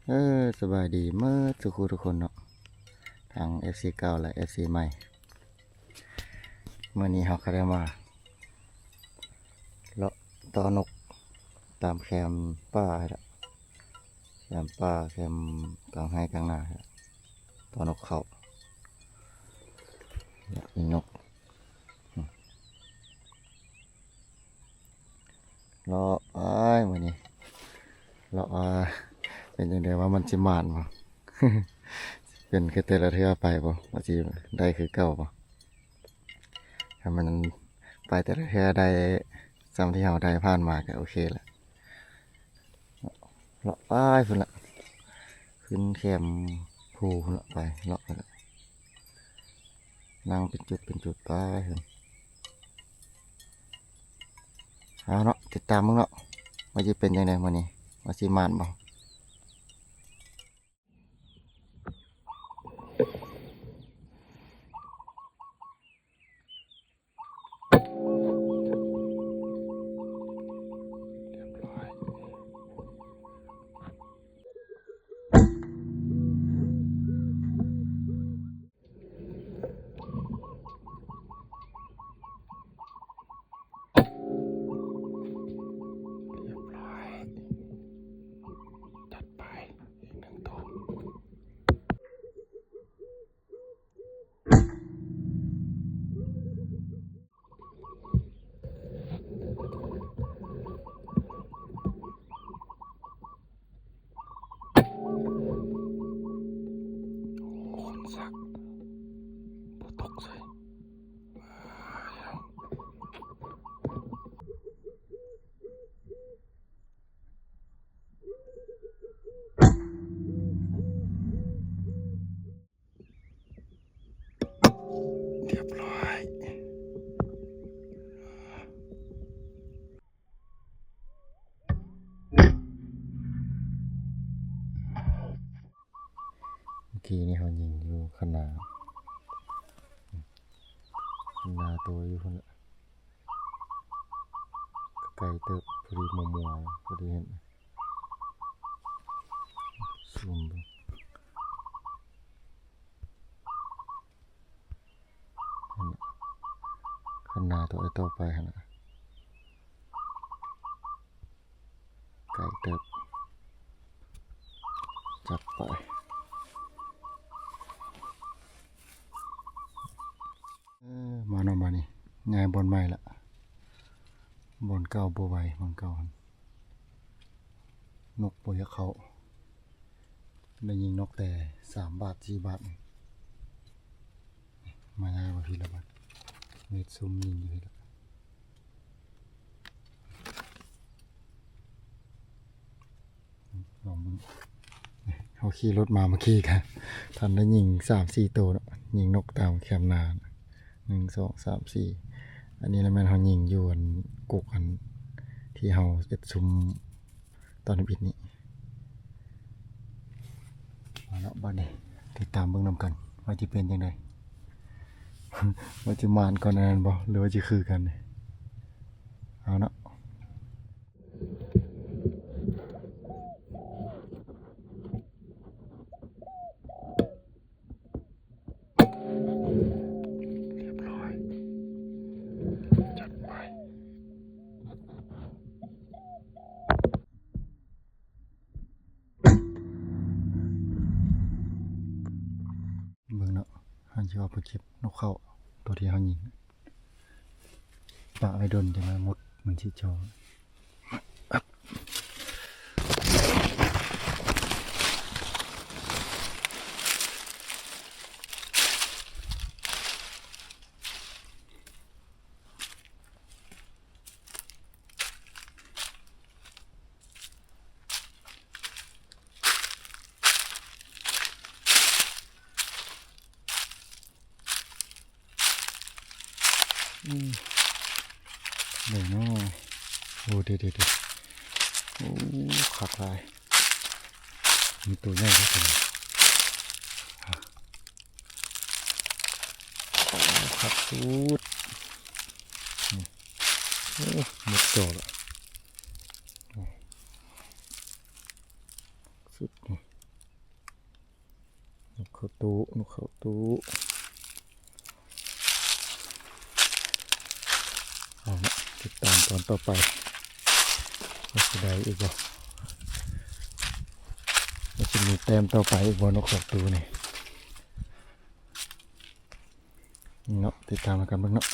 สบายดีเมื่อทุกคนเนาะทาง FC เก่าและ FC ใหม่เมื่อนี้เขาก็ได้มาเลาะตอนกตามแคมป่าละแคมป่าแคมกลางไห้กลางนาตอนกเขาอยากมีนกเลาะเมื่อนี้เลาะเป็นยังไงว่ามันจิมานบ่ เป็นแค่แต่ละเทื่อไปบ่ว่าสิได้คือเก่าบ่ถ้ามันไปแต่ละเทื่อได้ซ้ำที่เราได้ผ่านมาก็โอเคแหละเลาะไปพุ่นละขึ้นแคมภูพุ่นละไปเลาะไปละนั่งเป็นจุดไปพุ่นเอาเนาะติดตามมึงเนาะว่าจะเป็นยังไงมื้อนี้ว่าสิมานบ่คนสักบ่ตกใส่เรียบร้อยเมื่อกี้นี่เขายิงอยู่ขนาดตัวอยู่คนละไกลเติบพอดีมัวพอดีเห็นซูมดูขนาดตัวไอต่อไปขนาดไกลเติบจับไปมาเนาะมานี่ง่ายบนใหม่ละบนเก่าบัวใบบนเก่านกปอยเขาได้ยิงนกแต่3 บาท 4 บาทมาง่ายกว่าพี่ละบาทเม็ดซุ่มยิงอยู่พี่ละลองมึงเขาขี่รถมาเมื่อกี้ครับทันได้ยิง3-4 ตัวยิงนกตามแคมนาน1 2 3 4อันนี้แล้วแม่นเขายิงอยู่อันกุกอันที่เขาเอ็ดซุ่มตอนปิดนี้มาแล้วบ้านนี้ติดตามเบื้องนำกันว่าจะเป็นยังไง ว่าจะมานก่อนนั้นบ่หรือว่าจะคือกันเอาเนาะเรียบร้อยจัดไปเบิ่งเนาะหันจะเอาไปเก็บนกเข้าตัวที่เขายิงปะไว้ดนจะมาหมดมันชิจอเดี๋ยวเนาะโอ้เดี๋ยวโอ้ขักลายมีตัวใหญ่ก็ตัวขักสุดหมดจอละสุด เข้าตู้นกเข้าตู้เอาละติดตามตอนต่อไปว่าจะได้อีกบ่ว่าจะมีแต้มต่อไปอีกบ่นกเข้าตู้นี่เนาะติดตามกันบ้างเนาะ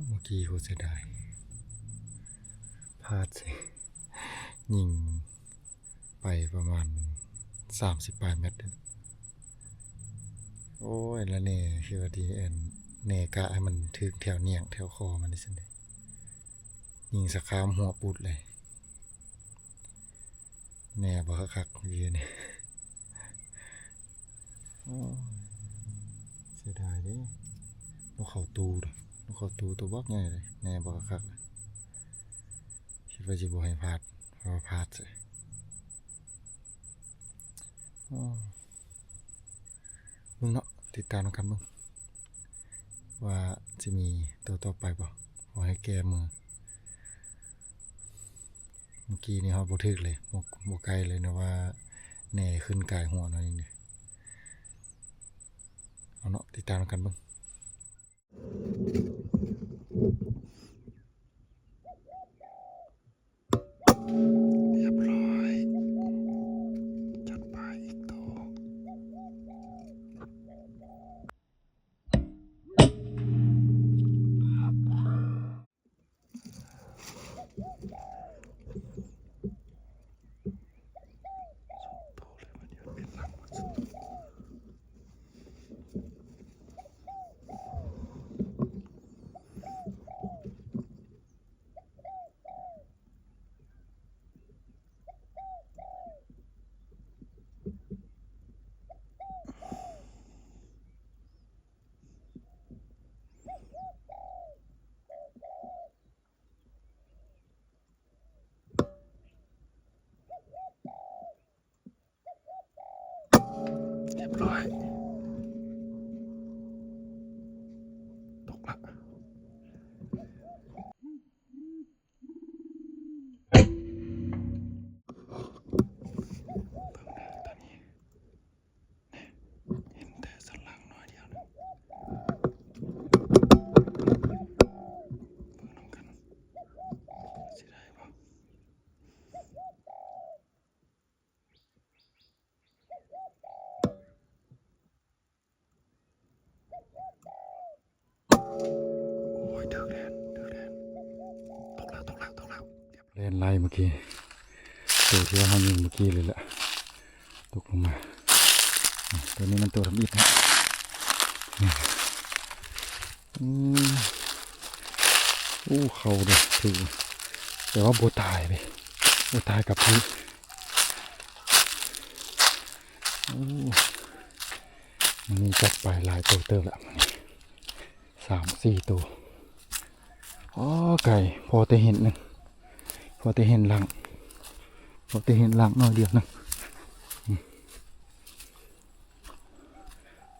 เมื่อกี้เขาจะได้พลาดสิยิงไปประมาณ38 เมตรโอ้ยแล้วเนี่ยคือว่าดีเนกะให้มันถึกแถวเนียงแถวคอมันนี่สิเดยิงสะคามหัวปุดเลยแน่บ่คักๆยืนนี่เสียดายดินกเขาตูตัวบักใหญ่เลยแน่บ่คักคิดว่าจะบ่ให้พลาดเพราะว่าพลาดสิมึงเนาะติดตามกันมึงว่าจะมีตัวต่อไปบ่ขอให้แก้มือเมื่อกี้นี่เขาบ่ถึกเลยบ่ไกลเลยนะว่าแน่ขึ้นกายหัวหน่อยนึงเอาเนาะติดตามกันมึงเรียบร้อยจัดไปอีกตัวเรียบร้อยตกละเล่นไล่เมื่อกี้ตัวที่เขายิงเมื่อกี้เลยแหละตกลงมาตัวนี้มันตัวทำอิฐนะเขาเด็กถือแต่ว่าโบตายเลยโบตายกับพื้นมันมีจับไปหลายตัวเติมละ3-4 ตัวอ๋อไก่พอจะเห็นหนึ่งพอจะเห็นหลังน้อยเดียวนึง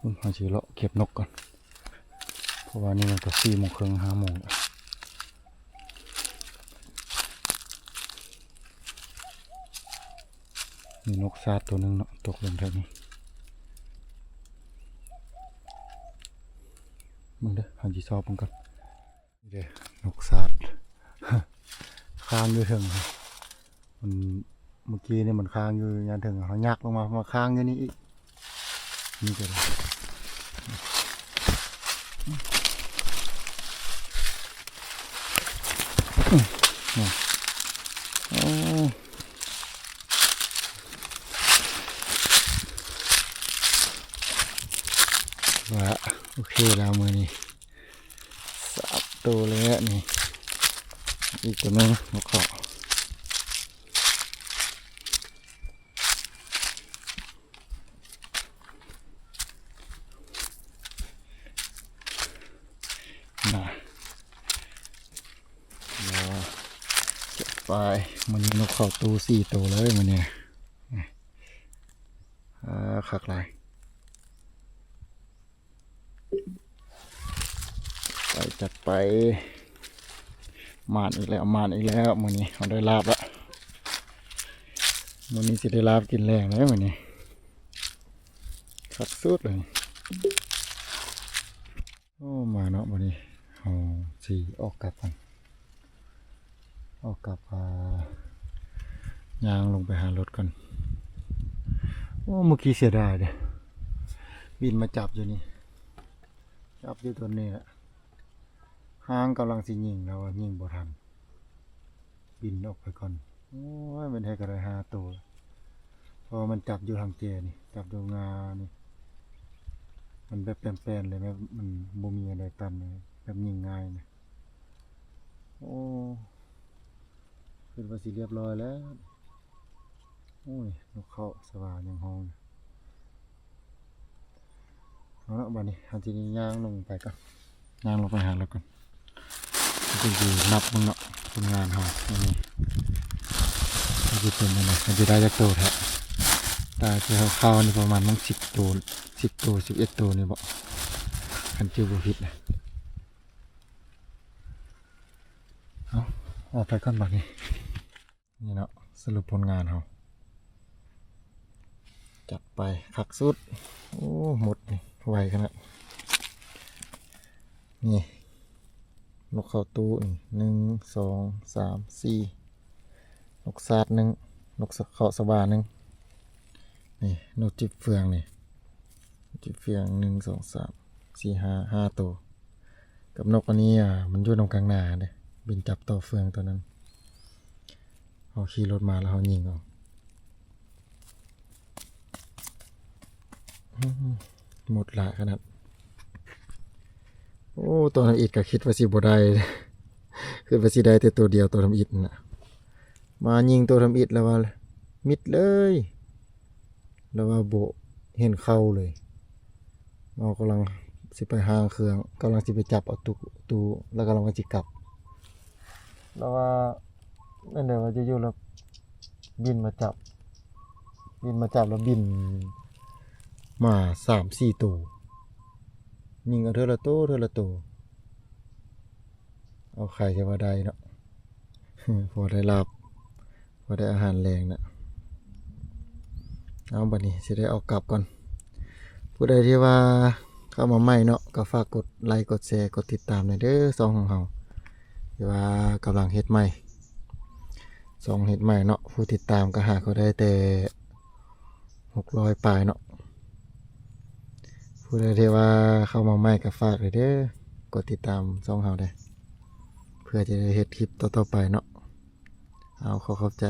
ผมหาชีเลาะเก็บนกก่อนเพราะว่านี่มันก็4 โมงครึ่ง5 โมงมีนกซาดตัวนึงเนาะตกลงแถวนี้ มึงเด้อหันจีซอบมึงก่อนนี่เด้อนกสาด ค้างอยู่ถึงมันเมื่อกี้นี่มันค้างอยู่ยันถึงเขายักลงมาค้างอยู่นี่อีกนี่ก็เลยโอ้ว่าโอเคแล้วมือนี้3 ตัวเลยอ่ะนี่อีกตัวนึงนกเขาน่ะแล้วเก็บไปมันนี้นกเขาตัว4 ตัวเลยมันเนี่ยคักหลายไปจัดไปมานอีกแล้วมื้อนี้เราได้ลาบแล้วมื้อนี้สิได้ลาบกินแรงเลยมื้อนี้คักสุดเลยโอ้มาเนาะมื้อนี้เอาสิออกกลับกันย่างลงไปหารถก่อนโอ้เมื่อกี้เสียดายเด้บินมาจับอยู่นี่จับอยู่ตัวนี้แหละหางกำลังสิยิงแล้วยิงบ่ทันบินออกไปก่อนโอ้ยมันให้กระไร5 ตัวพอมันจับอยู่ทางเจนี่จับดูงานี่มันแบบแป้นๆเลยแม่มันบ่มีอะไรตันเลยแบบยิงง่ายนะโอ้คือว่าสิเรียบร้อยแล้วโอ้ยนกเขาสว่างยังห้องเอาละบัดนี้เอาทีนี้ย่างลงไปก่อนย่างลงไปหาแล้วก่อนจะอยู่นับมึงเนาะผลงานเขาอันนี้จะเป็นยังไงมันจะได้จากตัวแท้ตาที่เขาเข้านี่ประมาณต้อง10 ตัว11 ตัวนี่บอกคันจิวบุพิษนะเอาออกไปก่อนบัดนี้นี่เนาะสรุปผลงานเขาจัดไปคักสุดโอ้หมดนี่ไวขนาดนี่นกเขาตู้1 2 3 4นกซาด1นกเขาสบา1นี่นกจิบเฟืองนี่จิบเฟือง1 2 3 4 5 ตัวกับนกอันนี้มันอยู่ตรงกลางหน้าเด้บินจับต่อเฟืองตัวนั้นเขาขี่รถมาแล้วเขายิงเอาหมดหลายขนาดโอ้ตัวทำอิฐก็คิดว่าสิบ่ได้คือว่าสิได้แต่ตัวเดียวตัวทำอิฐน่ะมายิงตัวทำอิฐแล้วว่ามิดเลยแล้วว่าโบเห็นเข้าเลยเรากำลังสิไปหางเครื่องกำลังสิไปจับเอาตูแล้วกำลังสิกลับแล้วว่านั่นเดี๋ยวว่าจะอยู่แล้วบินมาจับแล้วบินมา3-4 ตัวยิงเอาเท่าละตัวเอาไข่จะว่าได้เนาะ พอได้ลาบพอได้อาหารแรงนะเอาบัดนี้สิได้เอากลับก่อนผู้ใดที่ว่าเข้ามาใหม่เนาะก็ฝากกดไลค์กดแชร์กดติดตามหน่อยเด้อซองของเราที่ว่ากำลังเฮ็ดใหม่ซองเฮ็ดใหม่เนาะผู้ติดตามก็หาเขาได้แต่600 ปลายเนาะผู้ใดที่ว่าเข้ามาใหม่ก็ฝากเลยเด้อกดติดตามซองเราได้เพื่อจะได้เฮ็ดคลิปต่อๆไปเนาะเอาขอบใจ